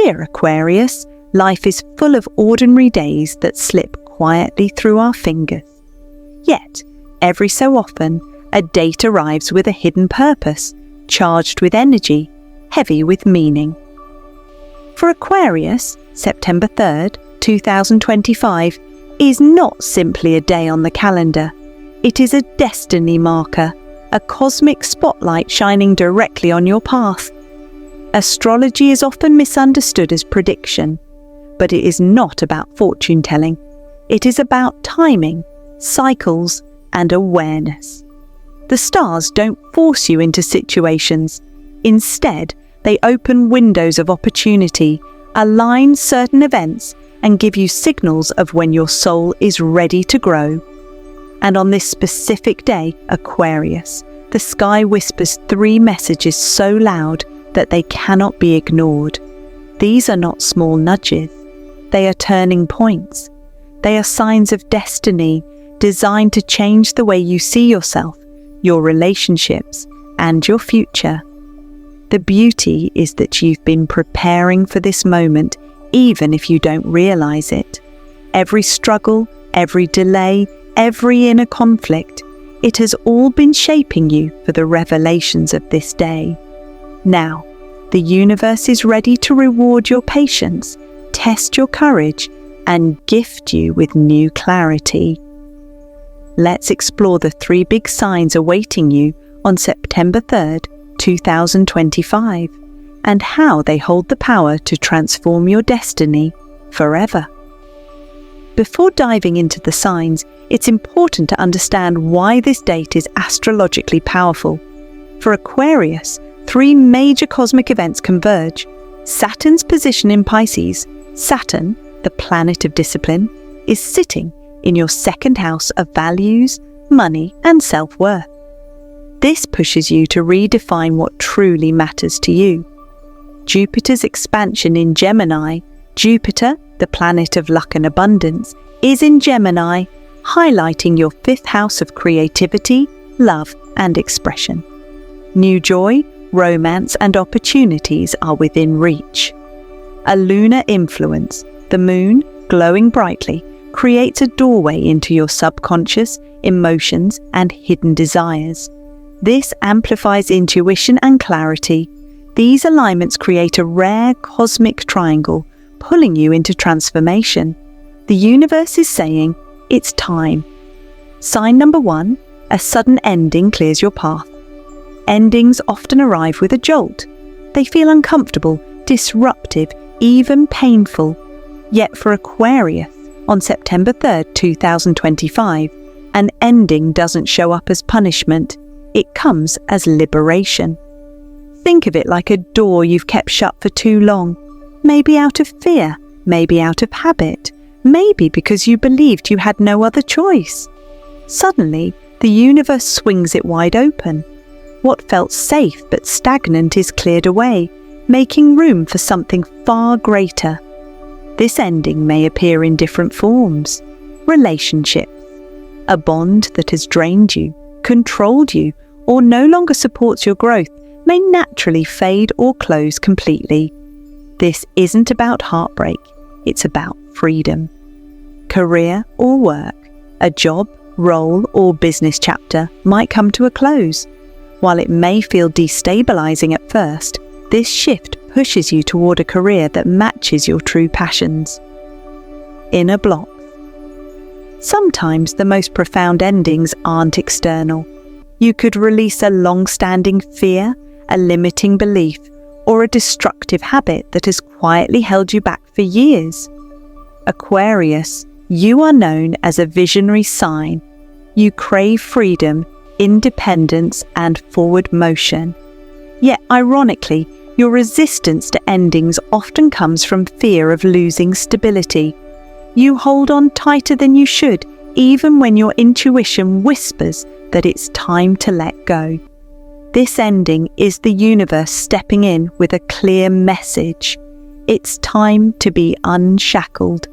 Dear Aquarius, life is full of ordinary days that slip quietly through our fingers. Yet, every so often, a date arrives with a hidden purpose, charged with energy, heavy with meaning. For Aquarius, September 3rd, 2025, is not simply a day on the calendar. It is a destiny marker, a cosmic spotlight shining directly on your path. Astrology is often misunderstood as prediction, but it is not about fortune-telling. It is about timing, cycles, and awareness. The stars don't force you into situations. Instead, they open windows of opportunity, align certain events, and give you signals of when your soul is ready to grow. And on this specific day, Aquarius, the sky whispers 3 messages so loud that they cannot be ignored. These are not small nudges. They are turning points. They are signs of destiny, designed to change the way you see yourself, your relationships, and your future. The beauty is that you've been preparing for this moment, even if you don't realize it. Every struggle, every delay, every inner conflict, it has all been shaping you for the revelations of this day. Now, the universe is ready to reward your patience, test your courage, and gift you with new clarity. Let's explore the 3 big signs awaiting you on September 3rd, 2025, and how they hold the power to transform your destiny forever. Before diving into the signs, it's important to understand why this date is astrologically powerful. For Aquarius, 3 major cosmic events converge. Saturn's position in Pisces, Saturn, the planet of discipline, is sitting in your 2nd house of values, money, and self-worth. This pushes you to redefine what truly matters to you. Jupiter's expansion in Gemini, Jupiter, the planet of luck and abundance, is in Gemini, highlighting your 5th house of creativity, love, and expression. New joy, romance, and opportunities are within reach. A lunar influence, the moon, glowing brightly, creates a doorway into your subconscious, emotions, and hidden desires. This amplifies intuition and clarity. These alignments create a rare cosmic triangle, pulling you into transformation. The universe is saying, it's time. Sign number 1, a sudden ending clears your path. Endings often arrive with a jolt. They feel uncomfortable, disruptive, even painful. Yet for Aquarius, on September 3rd, 2025, an ending doesn't show up as punishment. It comes as liberation. Think of it like a door you've kept shut for too long, maybe out of fear, maybe out of habit, maybe because you believed you had no other choice. Suddenly, the universe swings it wide open. What felt safe but stagnant is cleared away, making room for something far greater. This ending may appear in different forms. Relationships. A bond that has drained you, controlled you, or no longer supports your growth may naturally fade or close completely. This isn't about heartbreak, it's about freedom. Career or work, a job, role, or business chapter might come to a close. While it may feel destabilizing at first, this shift pushes you toward a career that matches your true passions. Inner blocks. Sometimes the most profound endings aren't external. You could release a long-standing fear, a limiting belief, or a destructive habit that has quietly held you back for years. Aquarius, you are known as a visionary sign. You crave freedom, independence, and forward motion. Yet, ironically, your resistance to endings often comes from fear of losing stability. You hold on tighter than you should, even when your intuition whispers that it's time to let go. This ending is the universe stepping in with a clear message. It's time to be unshackled.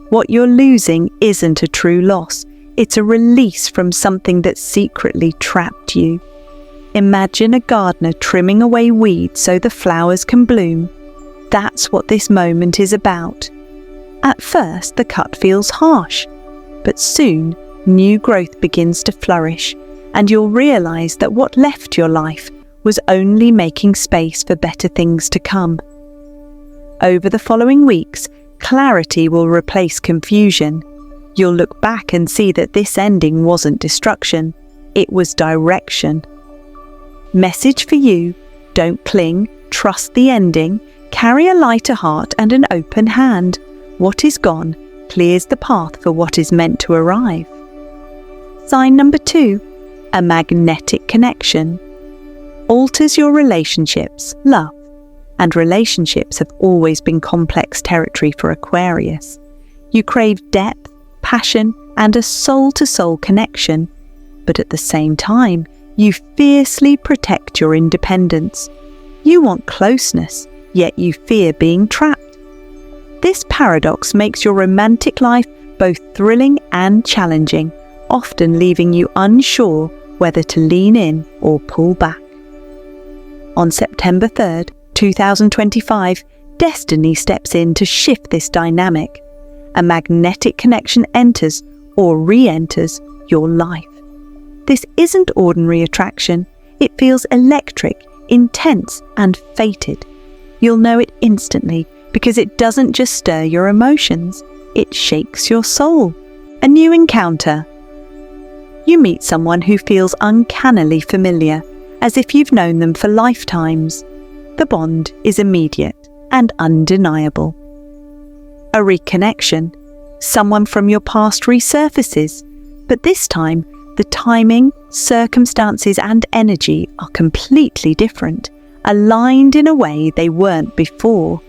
What you're losing isn't a true loss. It's a release from something that secretly trapped you. Imagine a gardener trimming away weeds so the flowers can bloom. That's what this moment is about. At first, the cut feels harsh, but soon new growth begins to flourish, and you'll realize that what left your life was only making space for better things to come. Over the following weeks, clarity will replace confusion. You'll look back and see that this ending wasn't destruction, it was direction. Message for you: don't cling, trust the ending, carry a lighter heart and an open hand. What is gone clears the path for what is meant to arrive. Sign number 2, a magnetic connection. Alters your relationships, love, and relationships have always been complex territory for Aquarius. You crave depth, passion, and a soul-to-soul connection, but at the same time, you fiercely protect your independence. You want closeness, yet you fear being trapped. This paradox makes your romantic life both thrilling and challenging, often leaving you unsure whether to lean in or pull back. On September 3rd, 2025, destiny steps in to shift this dynamic. A magnetic connection enters or re-enters your life. This isn't ordinary attraction. It feels electric, intense, and fated. You'll know it instantly because it doesn't just stir your emotions, it shakes your soul. A new encounter. You meet someone who feels uncannily familiar, as if you've known them for lifetimes. The bond is immediate and undeniable. A reconnection. Someone from your past resurfaces, but this time the timing, circumstances and energy are completely different, aligned in a way they weren't before.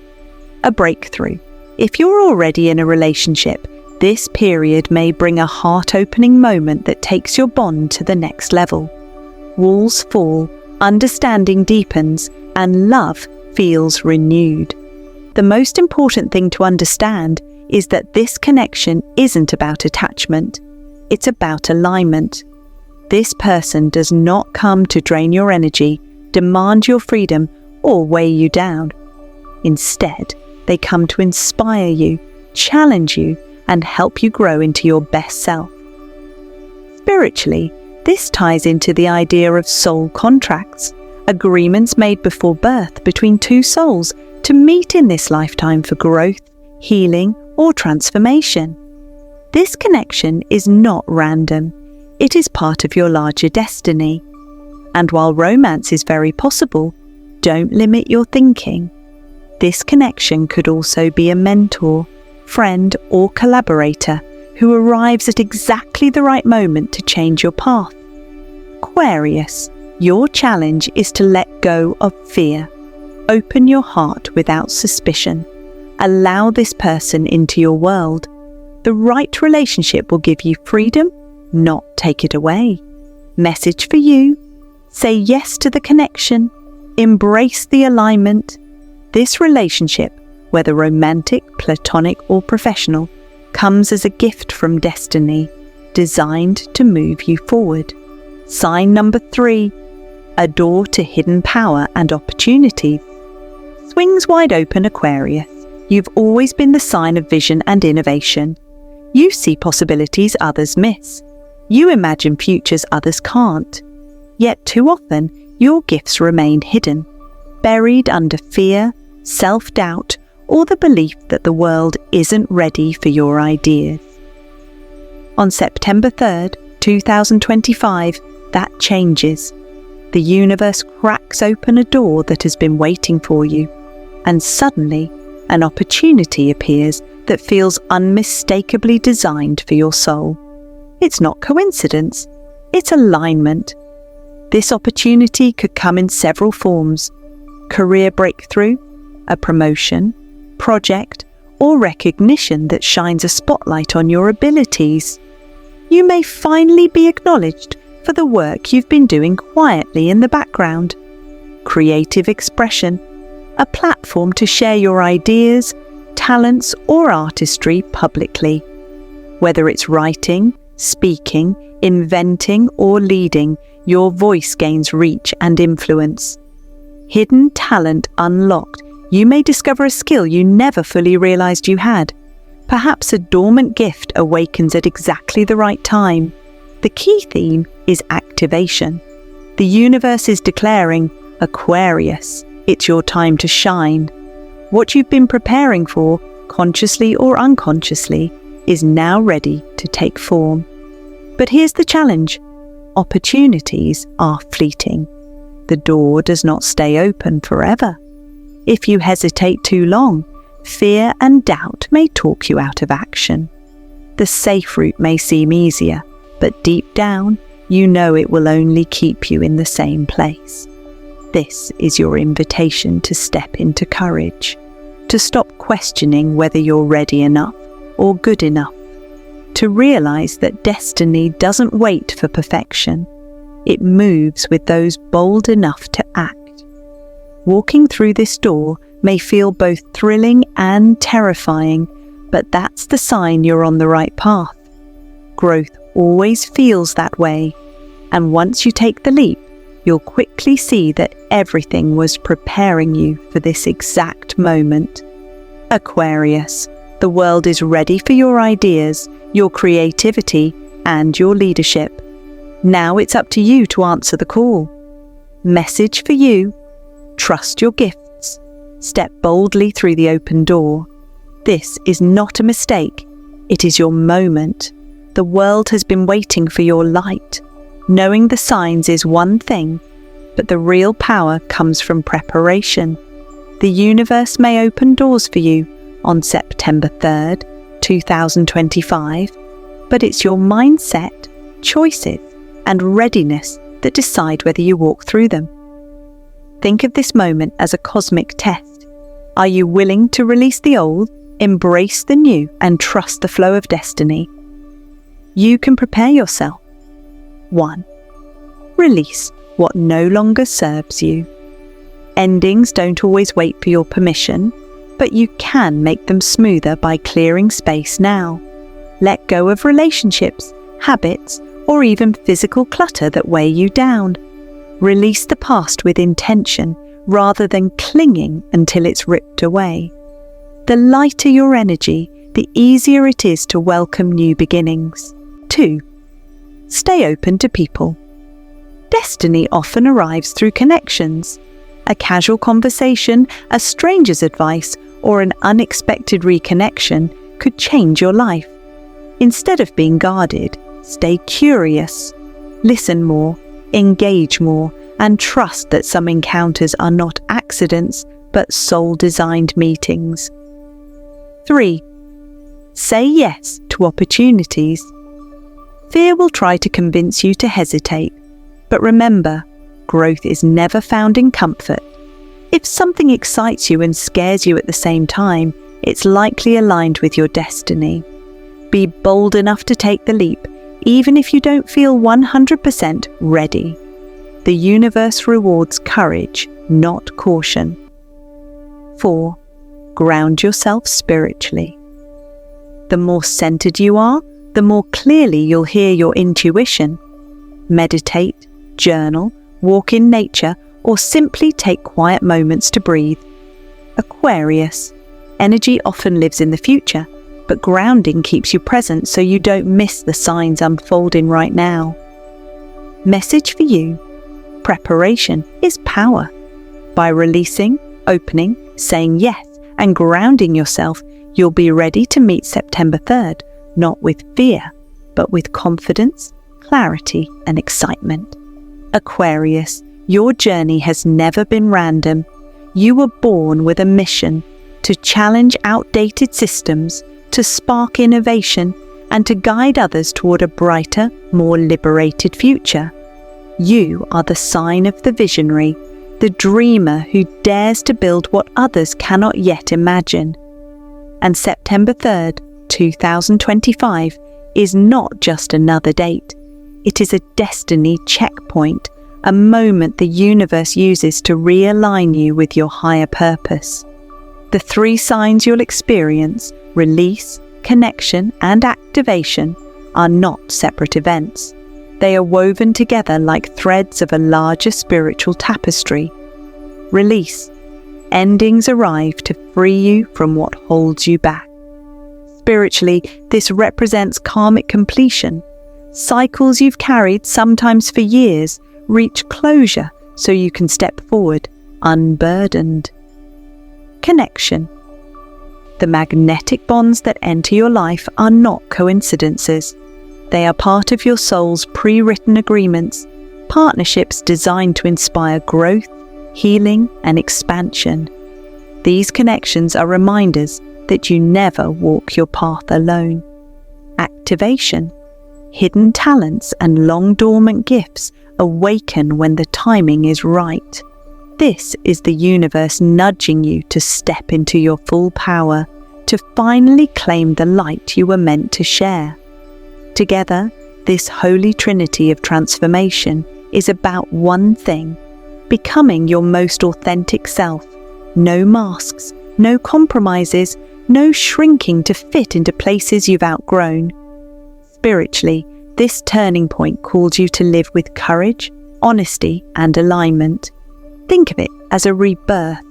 A breakthrough. If you're already in a relationship, this period may bring a heart-opening moment that takes your bond to the next level. Walls fall, understanding deepens, and love feels renewed. The most important thing to understand is that this connection isn't about attachment, it's about alignment. This person does not come to drain your energy, demand your freedom, or weigh you down. Instead, they come to inspire you, challenge you, and help you grow into your best self. Spiritually, this ties into the idea of soul contracts, agreements made before birth between two souls to meet in this lifetime for growth, healing, or transformation. This connection is not random. It is part of your larger destiny. And while romance is very possible, don't limit your thinking. This connection could also be a mentor, friend, or collaborator who arrives at exactly the right moment to change your path. Aquarius, your challenge is to let go of fear. Open your heart without suspicion. Allow this person into your world. The right relationship will give you freedom, not take it away. Message for you: say yes to the connection. Embrace the alignment. This relationship, whether romantic, platonic, or professional, comes as a gift from destiny, designed to move you forward. Sign number 3, a door to hidden power and opportunity. Swings wide open, Aquarius. You've always been the sign of vision and innovation. You see possibilities others miss. You imagine futures others can't. Yet too often, your gifts remain hidden, buried under fear, self-doubt, or the belief that the world isn't ready for your ideas. On September 3rd, 2025, that changes. The universe cracks open a door that has been waiting for you, and suddenly, an opportunity appears that feels unmistakably designed for your soul. It's not coincidence, it's alignment. This opportunity could come in several forms: career breakthrough, a promotion, project, or recognition that shines a spotlight on your abilities. You may finally be acknowledged for the work you've been doing quietly in the background. Creative expression, a platform to share your ideas, talents, or artistry publicly. Whether it's writing, speaking, inventing, or leading, your voice gains reach and influence. Hidden talent unlocked You may discover a skill you never fully realized you had. Perhaps a dormant gift awakens at exactly the right time. The key theme is activation. The universe is declaring, Aquarius, it's your time to shine. What you've been preparing for, consciously or unconsciously, is now ready to take form. But here's the challenge. Opportunities are fleeting. The door does not stay open forever. If you hesitate too long, fear and doubt may talk you out of action. The safe route may seem easier, but deep down, you know it will only keep you in the same place. This is your invitation to step into courage, to stop questioning whether you're ready enough or good enough, to realize that destiny doesn't wait for perfection. It moves with those bold enough to act. Walking through this door may feel both thrilling and terrifying, but that's the sign you're on the right path. Growth always feels that way, and once you take the leap, you'll quickly see that everything was preparing you for this exact moment. Aquarius, the world is ready for your ideas, your creativity, and your leadership. Now it's up to you to answer the call. Message for you: trust your gifts. Step boldly through the open door. This is not a mistake. It is your moment. The world has been waiting for your light. Knowing the signs is one thing, but the real power comes from preparation. The universe may open doors for you on September 3rd, 2025, but it's your mindset, choices, and readiness that decide whether you walk through them. Think of this moment as a cosmic test. Are you willing to release the old, embrace the new, and trust the flow of destiny? You can prepare yourself. 1. Release what no longer serves you. Endings don't always wait for your permission, but you can make them smoother by clearing space now. Let go of relationships, habits, or even physical clutter that weigh you down. Release the past with intention rather than clinging until it's ripped away. The lighter your energy, the easier it is to welcome new beginnings. 2. Stay open to people. Destiny often arrives through connections. A casual conversation, a stranger's advice, or an unexpected reconnection could change your life. Instead of being guarded, stay curious. Listen more, engage more, and trust that some encounters are not accidents, but soul-designed meetings. 3. Say yes to opportunities. Fear will try to convince you to hesitate, but remember, growth is never found in comfort. If something excites you and scares you at the same time, it's likely aligned with your destiny. Be bold enough to take the leap, even if you don't feel 100% ready. The universe rewards courage, not caution. 4. Ground yourself spiritually. The more centered you are, the more clearly you'll hear your intuition. Meditate, journal, walk in nature, or simply take quiet moments to breathe. Aquarius, energy often lives in the future, but grounding keeps you present so you don't miss the signs unfolding right now. Message for you: preparation is power. By releasing, opening, saying yes, and grounding yourself, you'll be ready to meet September 3rd, not with fear, but with confidence, clarity, and excitement. Aquarius, your journey has never been random. You were born with a mission to challenge outdated systems, to spark innovation, and to guide others toward a brighter, more liberated future. You are the sign of the visionary, the dreamer who dares to build what others cannot yet imagine. And September 3rd, 2025 is not just another date. It is a destiny checkpoint, a moment the universe uses to realign you with your higher purpose. The 3 signs you'll experience, release, connection, and activation, are not separate events. They are woven together like threads of a larger spiritual tapestry. Release. endings arrive to free you from what holds you back. Spiritually, this represents karmic completion. Cycles you've carried, sometimes for years, reach closure so you can step forward, unburdened. Connection. The magnetic bonds that enter your life are not coincidences. They are part of your soul's pre-written agreements, partnerships designed to inspire growth, healing, and expansion. These connections are reminders that you never walk your path alone. Activation. Hidden talents and long-dormant gifts awaken when the timing is right. This is the universe nudging you to step into your full power, to finally claim the light you were meant to share. Together, this holy trinity of transformation is about one thing: becoming your most authentic self. No masks, no compromises, no shrinking to fit into places you've outgrown. Spiritually, this turning point calls you to live with courage, honesty, and alignment. Think of it as a rebirth.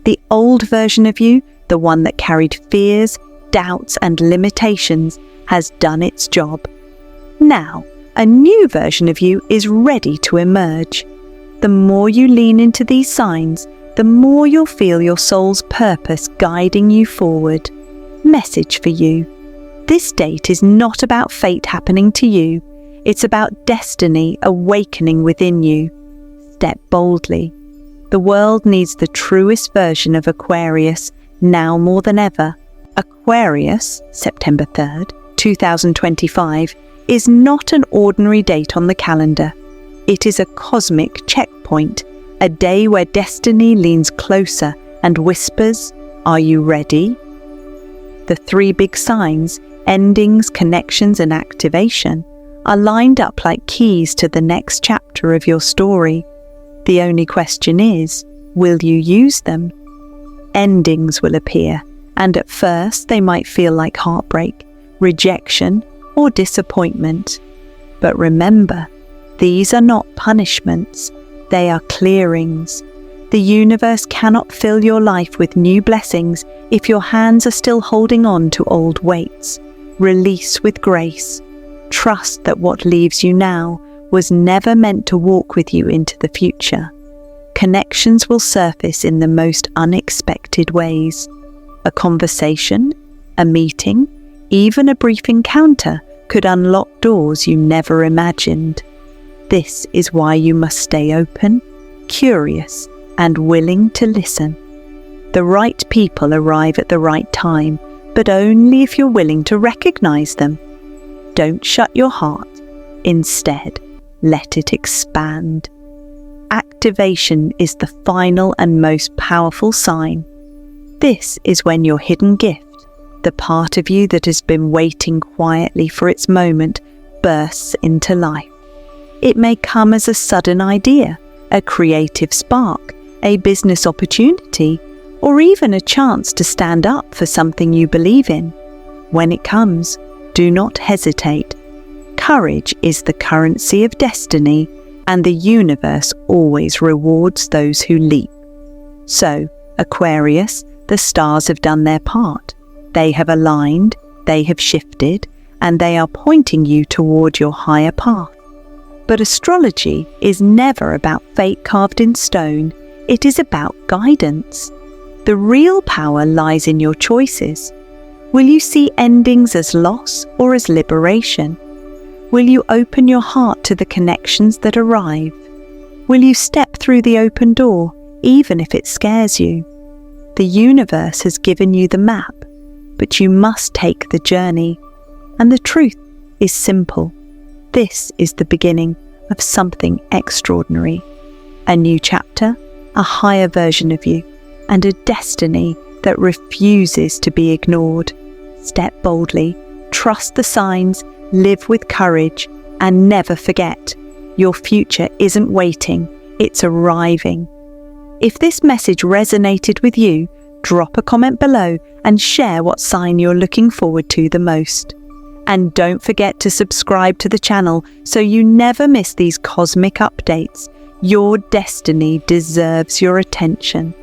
The old version of you, the one that carried fears, doubts, and limitations, has done its job. Now, a new version of you is ready to emerge. The more you lean into these signs, the more you'll feel your soul's purpose guiding you forward. Message for you. This date is not about fate happening to you. It's about destiny awakening within you. Step boldly. The world needs the truest version of Aquarius now more than ever. Aquarius, September 3rd, 2025, is not an ordinary date on the calendar. It is a cosmic checkpoint, a day where destiny leans closer and whispers, "Are you ready?" The three big signs, endings, connections, and activation, are lined up like keys to the next chapter of your story. The only question is, will you use them? Endings will appear, and at first they might feel like heartbreak, rejection, or disappointment. But remember, these are not punishments, they are clearings. The universe cannot fill your life with new blessings if your hands are still holding on to old weights. Release with grace. Trust that what leaves you now was never meant to walk with you into the future. Connections will surface in the most unexpected ways. A conversation, a meeting, even a brief encounter could unlock doors you never imagined. This is why you must stay open, curious, and willing to listen. The right people arrive at the right time, but only if you're willing to recognize them. Don't shut your heart. Instead, let it expand. Activation is the final and most powerful sign. This is when your hidden gift, the part of you that has been waiting quietly for its moment, bursts into life. It may come as a sudden idea, a creative spark, a business opportunity, or even a chance to stand up for something you believe in. When it comes, do not hesitate. Courage is the currency of destiny, and the universe always rewards those who leap. So, Aquarius, the stars have done their part. They have aligned, they have shifted, and they are pointing you toward your higher path. But astrology is never about fate carved in stone. It is about guidance. The real power lies in your choices. Will you see endings as loss or as liberation? Will you open your heart to the connections that arrive? Will you step through the open door, even if it scares you? The universe has given you the map, but you must take the journey. And the truth is simple. This is the beginning of something extraordinary. A new chapter, a higher version of you, and a destiny that refuses to be ignored. Step boldly, trust the signs, live with courage, and never forget, your future isn't waiting, it's arriving. If this message resonated with you, drop a comment below and share what sign you're looking forward to the most. And don't forget to subscribe to the channel so you never miss these cosmic updates. Your destiny deserves your attention.